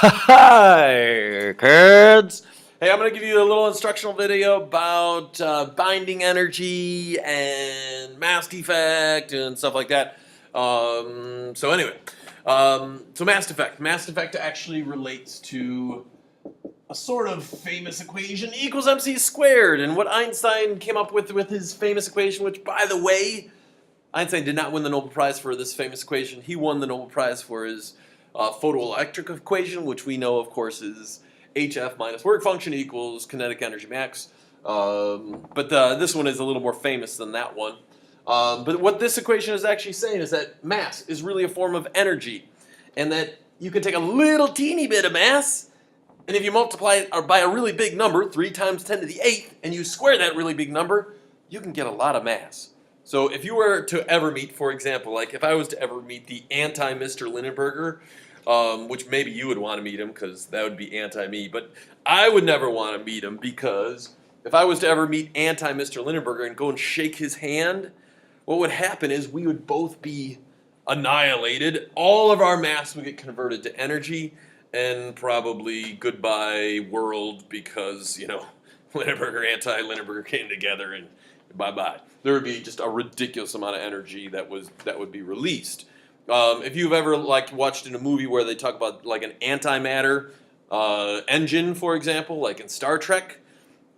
Hi, kids. Hey, I'm going to give you a little instructional video about binding energy and mass defect and stuff like that. So anyway, so mass defect. Mass defect actually relates to a sort of famous equation, E equals mc squared, and what Einstein came up with his famous equation, which, by the way, Einstein did not win the Nobel Prize for this famous equation. He won the Nobel Prize for his photoelectric equation, which we know, of course, is HF minus work function equals kinetic energy max. But this one is a little more famous than that one. But what this equation is actually saying is that mass is really a form of energy, and that you can take a little teeny bit of mass, and if you multiply it by a really big number, 3 times 10 to the 8th, and you square that really big number, you can get a lot of mass. So if you were to ever meet, for example, like if I was to ever meet the anti-Mr. Lineberger, which maybe you would want to meet him because that would be anti-me, but I would never want to meet him because if I was to ever meet anti-Mr. Lineberger and go and shake his hand, what would happen is we would both be annihilated. All of our mass would get converted to energy, and probably goodbye world because, you know, Lineberger, anti-Lineberger came together and bye-bye. There would be just a ridiculous amount of energy that would be released. If you've ever watched in a movie where they talk about like an antimatter engine, for example, like in Star Trek,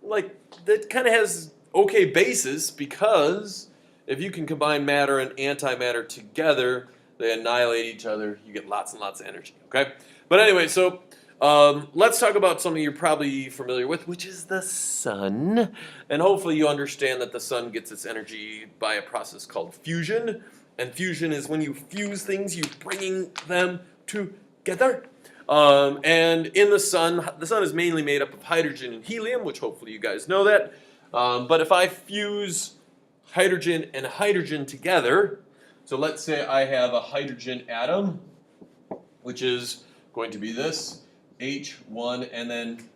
like that kind of has okay basis because if you can combine matter and antimatter together, they annihilate each other. You get lots and lots of energy. Okay, but anyway, so let's talk about something you're probably familiar with, which is the sun. And hopefully you understand that the sun gets its energy by a process called fusion. And fusion is when you fuse things, you're bringing them together. And in the sun is mainly made up of hydrogen and helium, which hopefully you guys know that. But if I fuse hydrogen and hydrogen together, so let's say I have a hydrogen atom, which is going to be this, H1, and then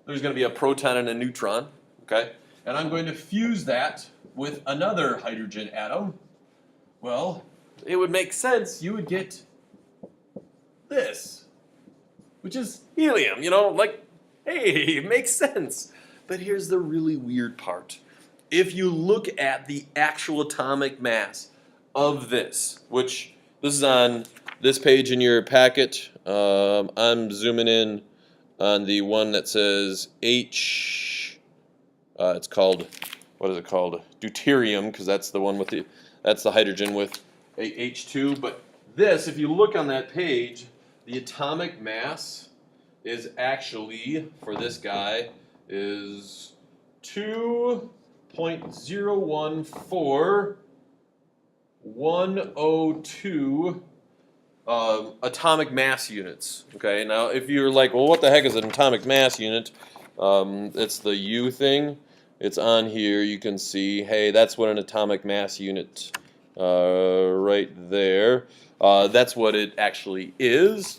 there's going to be a proton and a neutron, okay? And I'm going to fuse that with another hydrogen atom. Well, it would make sense you would get this, which is helium, you know, like, hey, it makes sense. But here's the really weird part. If you look at the actual atomic mass of this, which this is on this page in your packet, I'm zooming in on the one that says H, it's called, what is it called? Deuterium, because that's the one with the, that's the hydrogen with H2. But this, if you look on that page, the atomic mass is actually, for this guy, is 2.014102 atomic mass units. Okay, now if you're like, well, what the heck is an atomic mass unit? It's the U thing. It's on here. You can see, hey, that's what an atomic mass unit right there. That's what it actually is.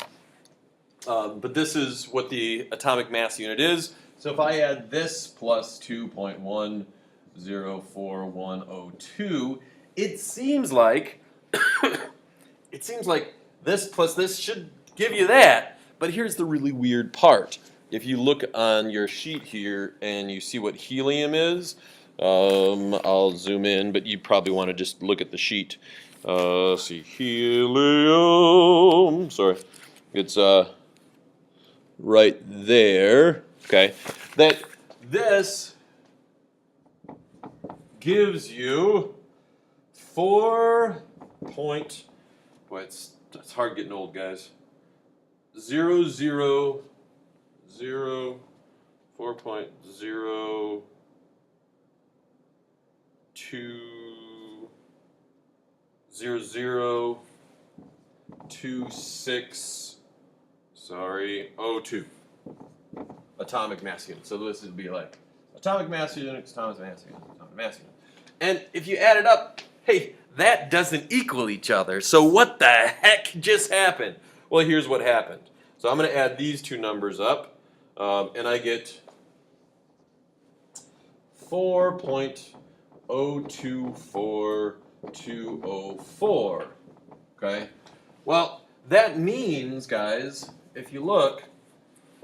But this is what the atomic mass unit is. So if I add this plus 2.104102, it seems like this plus this should give you that. But here's the really weird part. If you look on your sheet here and you see what helium is, I'll zoom in, but you probably want to just look at the sheet. See, helium. Sorry, it's right there. Okay, that this gives you 4 point. Boy, it's hard getting old, guys. 0.002 0026 sorry 02 atomic mass unit. So this would be like atomic mass unit, atomic mass unit, atomic mass unit. And if you add it up, hey, that doesn't equal each other. So what the heck just happened? Well, here's what happened. So I'm going to add these two numbers up, and I get 4.024204. Okay? Well, that means, guys, if you look,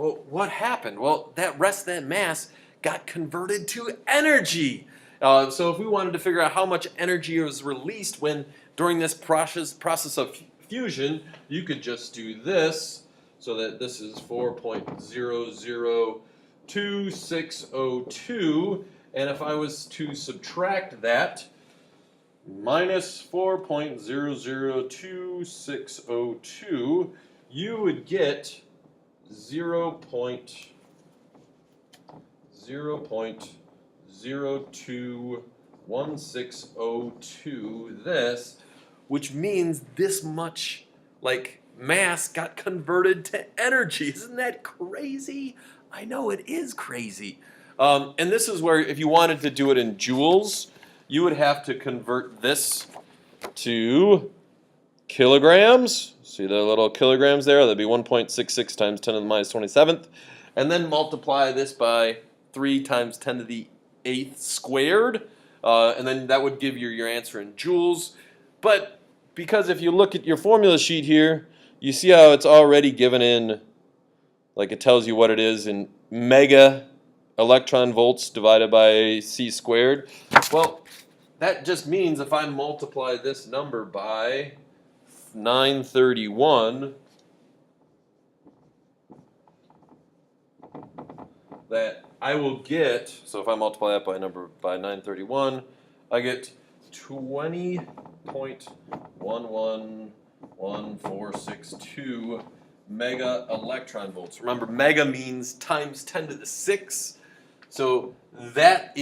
Well, what happened? Well, that rest of that mass got converted to energy. So if we wanted to figure out how much energy was released when during this process of fusion, you could just do this. So that this is 4.002602, and if I was to subtract that, minus 4.002602, you would get 0.021602 this, which means this much like mass got converted to energy. Isn't that crazy? I know it is crazy. And this is where if you wanted to do it in joules, you would have to convert this to kilograms. See the little kilograms there? That'd be 1.66 times 10 to the minus 27th. And then multiply this by 3 times 10 to the 8th squared. And then that would give you your answer in joules. But because if you look at your formula sheet here, you see how it's already given in, like it tells you what it is in mega electron volts divided by c squared. Well, that just means if I multiply this number by 931, that I will get, so if I multiply that by 931, I get 20.111462 mega electron volts. Remember, mega means times 10 to the 6. So that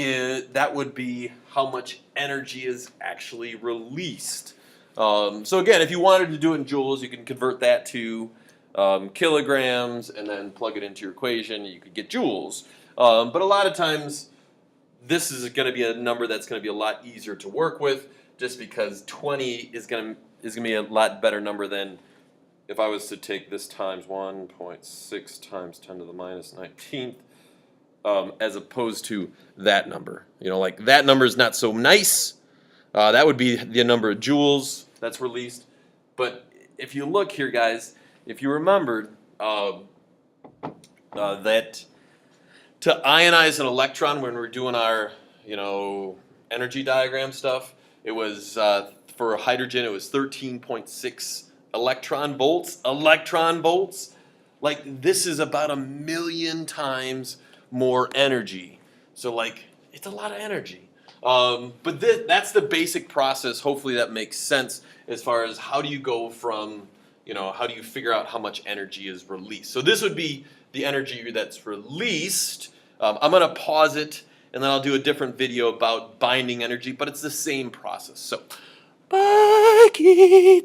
would be how much energy is actually released. So again, if you wanted to do it in joules, you can convert that to kilograms and then plug it into your equation. You could get joules. But a lot of times, this is going to be a number that's going to be a lot easier to work with, just because 20 is going to be a lot better number than if I was to take this times 1.6 times 10 to the minus 19th. As opposed to that number. You know, like that number is not so nice. That would be the number of joules that's released. But if you look here, guys, if you remembered that to ionize an electron when we're doing our, energy diagram stuff, it was, for hydrogen, it was 13.6 electron volts. Electron volts. Like, this is about 1 million times more energy. So like, it's a lot of energy. But that's the basic process. Hopefully that makes sense as far as how do you go from, how do you figure out how much energy is released. So this would be the energy that's released. I'm going to pause it and then I'll do a different video about binding energy, but it's the same process. So, bye kids.